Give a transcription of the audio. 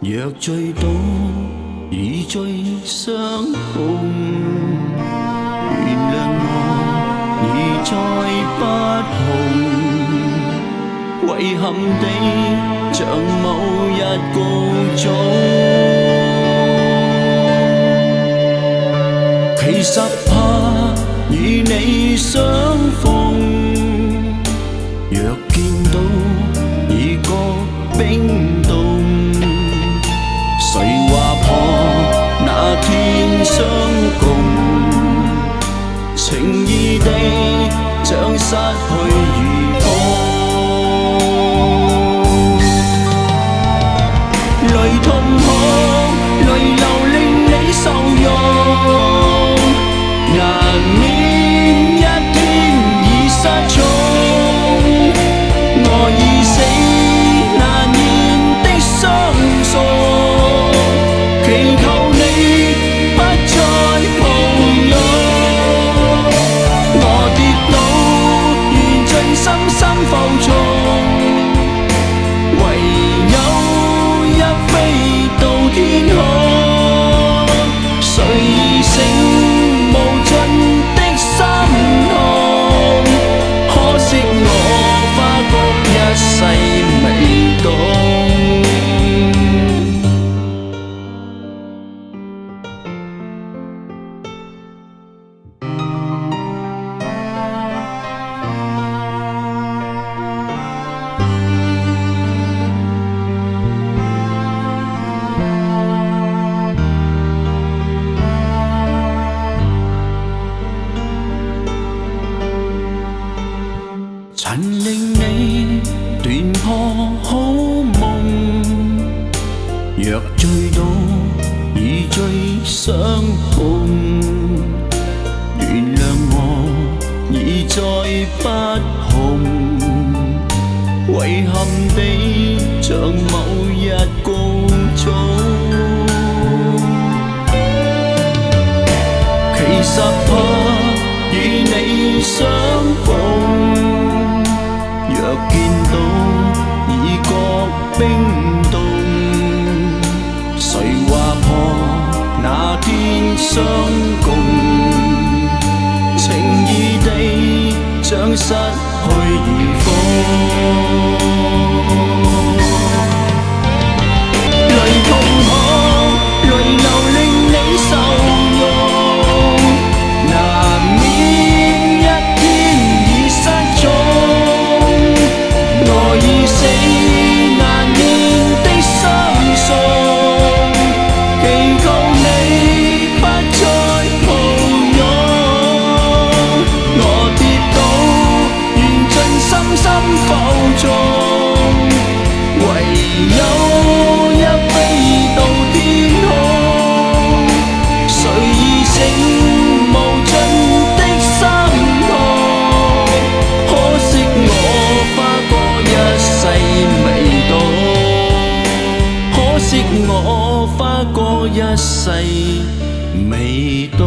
若醉倒，已最傷痛。原諒我已再不紅，遺憾地像某日告終。其實怕與你相逢，若見到已覺冰凍。誰話破那天相共，情義地將失去如風。淚痛哭，淚流令你受用，難免一天已失蹤。我已死難言的相送，祈求你不再抱擁。我跌倒，如盡深深浮重，唯有一飛到天空。誰已醒無盡的心痛，可惜我花光一世未懂。曾令你斷破好夢，若醉倒已最傷痛。原諒我已再不紅，遺憾地像某日告終。其實怕與你相逢，若見到已覺冰凍。誰話破那天相共，情義地將失去如風。淚痛哭，淚流令你受用，難免一天已失蹤。我已死難言的相送，祈求你不再抱擁。我跌倒，緣盡深深浮重，唯有一飛到天空。誰已醒無盡的心痛，可惜我花過一世未懂，可惜我花過一世未懂。